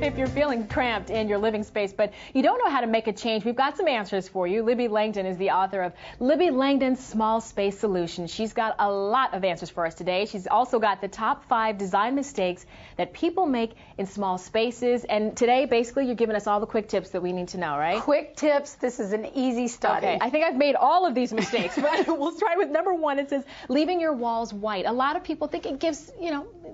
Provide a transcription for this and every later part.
if you're feeling cramped in your living space, but you don't know how to make a change, we've got some answers for you. Libby Langdon is the author of Libby Langdon's Small Space Solution. She's got a lot of answers for us today. She's also got the top 5 design mistakes that people make in small spaces. And today, basically, you're giving us all the quick tips that we need to know, right? Quick tips. This is an easy study. Okay, I think I've made all of these mistakes, but we'll start with number 1. It says leaving your walls white. A lot of people think it gives,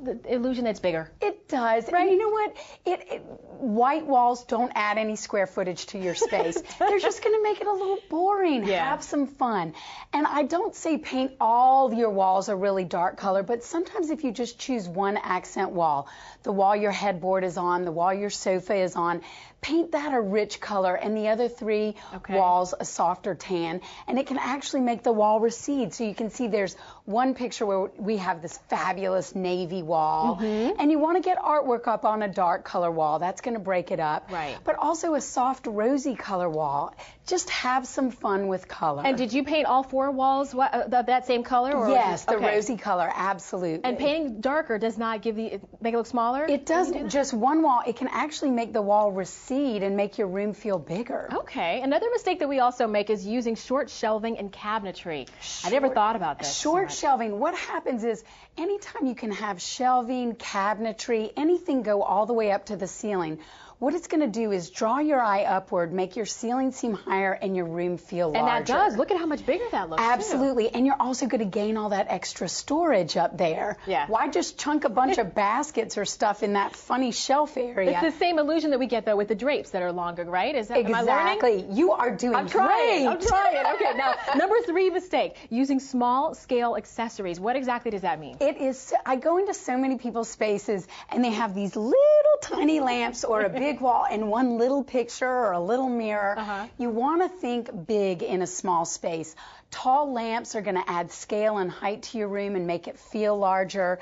the illusion that it's bigger. It does. Right. And you know what? White walls don't add any square footage to your space. They're just going to make it a little boring. Yeah. Have some fun. And I don't say paint all your walls a really dark color, but sometimes if you just choose one accent wall, the wall your headboard is on, the wall your sofa is on, paint that a rich color and the other 3 walls a softer tan, and it can actually make the wall recede. So you can see there's one picture where we have this fabulous navy wall, and you want to get artwork up on a dark color wall. That's going to break it up. Right. But also a soft rosy color wall. Just have some fun with color. And did you paint all 4 walls that same color? Or yes, the rosy color, absolutely. And painting darker does not make it look smaller? It doesn't. Just one wall. It can actually make the wall recede and make your room feel bigger. Okay. Another mistake that we also make is using short shelving and cabinetry. I never thought about this. Short shelving. What happens is anytime you can have shelving, cabinetry, anything go all the way up to the ceiling, what it's going to do is draw your eye upward, make your ceiling seem higher, and your room feel larger. And that does. Look at how much bigger that looks. Absolutely. Too. And you're also going to gain all that extra storage up there. Yeah. Why just chunk a bunch of baskets or stuff in that funny shelf area? It's the same illusion that we get, though, with the drapes that are longer, right? Is that, exactly. You are doing I'm trying. great. I'm trying. Okay, now, number 3 mistake, using small-scale accessories. What exactly does that mean? It is, I go into so many people's spaces, and they have these little tiny lamps or a big wall and one little picture or a little mirror. You want to think big in a small space. Tall lamps are going to add scale and height to your room and make it feel larger.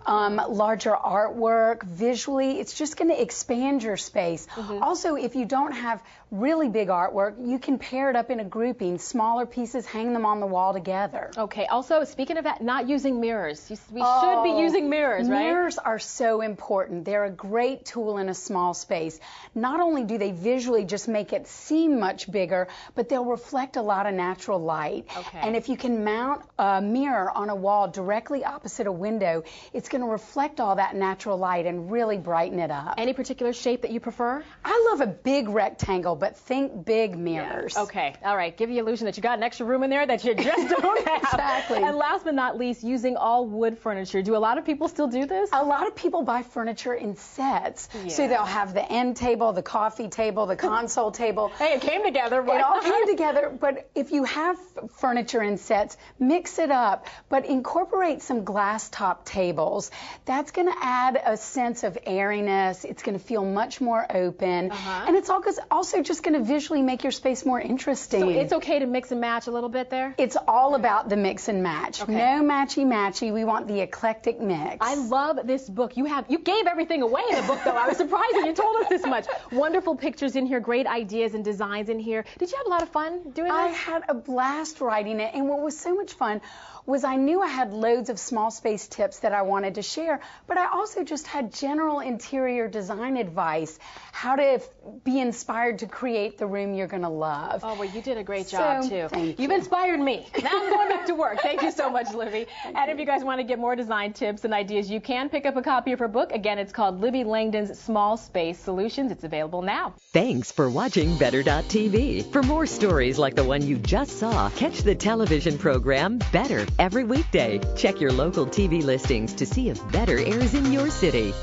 Larger artwork, visually, it's just going to expand your space. Also, if you don't have really big artwork, you can pair it up in a grouping. Smaller pieces, hang them on the wall together. Okay, also, speaking of that, not using mirrors. We should be using mirrors, right? Mirrors are so important. They're a great tool in a small space. Not only do they visually just make it seem much bigger, but they'll reflect a lot of natural light. Okay. And if you can mount a mirror on a wall directly opposite a window, it's going to reflect all that natural light and really brighten it up. Any particular shape that you prefer? I love a big rectangle, but think big mirrors. Yeah. Okay. All right. Give the illusion that you got an extra room in there that you just don't have. Exactly. And last but not least, using all wood furniture. Do a lot of people still do this? A lot of people buy furniture in sets. Yeah. So they'll have the end table, the coffee table, the console table. Hey, it came together. It all came together, but if you have furniture in sets, mix it up, but incorporate some glass top tables. That's going to add a sense of airiness. It's going to feel much more open, and it's also just going to visually make your space more interesting. So it's okay to mix and match a little bit there? It's all about the mix and match. Okay. No matchy-matchy. We want the eclectic mix. I love this book. You gave everything away in the book, though. I was surprised that you told us this much. Wonderful pictures in here, great ideas and designs in here. Did you have a lot of fun doing this? I had a blast writing it, and what was so much fun was I knew I had loads of small space tips that I wanted to share, but I also just had general interior design advice, how to be inspired to create the room you're going to love. Oh, well, you did a great job, too. Thank you. You've inspired me. Now I'm going back to work. Thank you so much, Libby. And if you guys want to get more design tips and ideas, you can pick up a copy of her book. Again, it's called Libby Langdon's Small Space Solutions. It's available now. Thanks for watching Better.tv. For more stories like the one you just saw, catch the television program Better every weekday. Check your local TV listings to see if Better airs in your city.